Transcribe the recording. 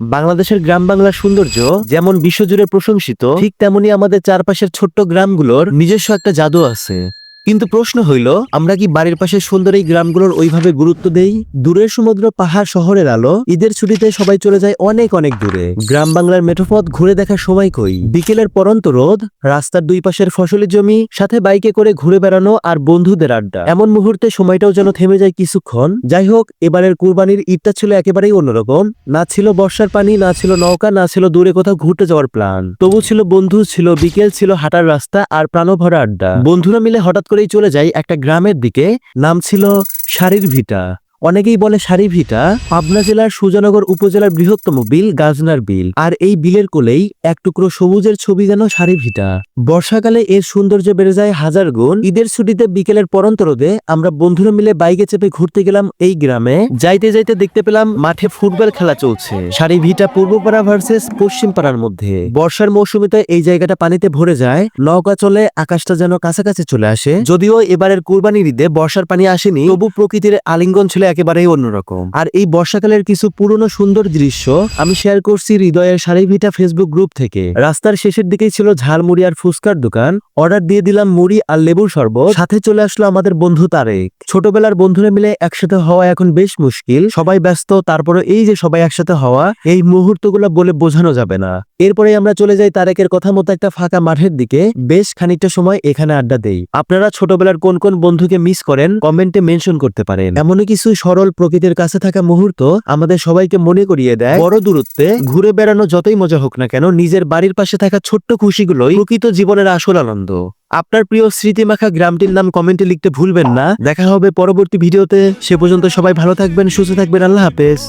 বাংলাদেশের গ্রাম বাংলার সৌন্দর্য যেমন বিশ্বজুড়ে প্রশংসিত, ঠিক তেমনি আমাদের চারপাশের ছোট্ট গ্রামগুলোর নিজস্ব একটা জাদু আছে। কিন্তু প্রশ্ন হইল, আমরা কি বাড়ির পাশে সুন্দর এই গ্রামগুলোর ওইভাবে গুরুত্ব দেই? দূরের সমুদ্র, পাহাড়, শহরের আলো, ঈদের ছুটিতে সবাই চলে যায় অনেক অনেক দূরে। গ্রাম বাংলার মেঠোপথ ঘুরে দেখার সময় কই? বিকেলের পরন্ত রোদ, রাস্তার দুই পাশের ফসলি জমি, সাথে বাইকে করে ঘুরে বেড়ানো আর বন্ধুদের আড্ডা। এমন মুহূর্তে সময়টাও যেন থেমে যায় কিছুক্ষণ। যাই হোক, এবারের কুরবানির ঈদটা ছিল একেবারেই অন্যরকম। না ছিল বর্ষার পানি, না ছিল নৌকা, না ছিল দূরে কোথাও ঘুরতে যাওয়ার প্ল্যান। তবু ছিল বন্ধু, ছিল বিকেল, ছিল হাঁটার রাস্তা আর প্রাণভরা আড্ডা। বন্ধুরা মিলে হঠাৎ করেই চলে যায় একটা গ্রামের দিকে। নাম ছিল সারির ভিটা। অনেকেই বলে সারি ভিটা পাবনা জেলার সুজানগর উপজেলার বৃহত্তম বিল গাজনার বিল। আর এই বিলের কোলেই এক টুকরো সবুজের ছবি যেন সারি ভিটা। বর্ষাকালে এর সৌন্দর্য বেড়ে যায় হাজার গুণ। ঈদের ছুটিতে বিকেলের পরন্ত রোদে আমরা বন্ধুরা মিলে বাইকে চেপে ঘুরতে গেলাম এই গ্রামে। যাইতে যাইতে দেখতে পেলাম মাঠে ফুটবল খেলা চলছে। সারি ভিটা পূর্বপাড়া ভার্সেস পশ্চিম পাড়ার মধ্যে। বর্ষার মৌসুমিতে এই জায়গাটা পানিতে ভরে যায়, নৌকা চলে, আকাশটা যেন কাছাকাছি চলে আসে। যদিও এবারের কুরবানির ঈদে বর্ষার পানি আসেনি, তবু প্রকৃতির আলিঙ্গন ছিল একেবারেই অন্যরকম। আর এই বর্ষাকালের কিছু পুরনো সুন্দর দৃশ্য আমি শেয়ার করছি হৃদয়ের সারি ভিটা ফেসবুক গ্রুপ থেকে। রাস্তার শেষের দিকেই ছিল ঝালমুড়ি আর ফুচকার দোকান। অর্ডার দিয়ে দিলাম মুড়ি আর লেবুর শরবত। সাথে চলে আসলো আমাদের বন্ধু তারেক। ছোটবেলার বন্ধুরা মিলে একসাথে হওয়া এখন বেশ মুশকিল, সবাই ব্যস্ত। তারপরে এই যে সবাই একসাথে হওয়া, এই মুহূর্তগুলো বলে বোঝানো যাবে না। এরপরে আমরা চলে যাই তারেকের কথা মতো একটা ফাঁকা মাঠের দিকে। বেশ খানিকটা সময় এখানে আড্ডা দেই। আপনারা ছোটবেলার কোন কোন বন্ধুকে মিস করেন কমেন্টে মেনশন করতে পারেন। এমনই কিছু সরল প্রকৃতির কাছে থাকা মুহূর্ত আমাদের সবাইকে মনে করিয়ে দেয়, বড় দূরত্বে ঘুরে বেড়ানো যতই মজা হোক না কেন, নিজের বাড়ির পাশে থাকা ছোট্ট খুশিগুলোই প্রকৃত জীবনের আসল আনন্দ। আপনার প্রিয় স্মৃতিমাখা গ্রামটির নাম কমেন্টে লিখতে ভুলবেন না। দেখা হবে পরবর্তী ভিডিওতে। সে পর্যন্ত সবাই ভালো থাকবেন, সুস্থ থাকবেন। আল্লাহ হাফেজ।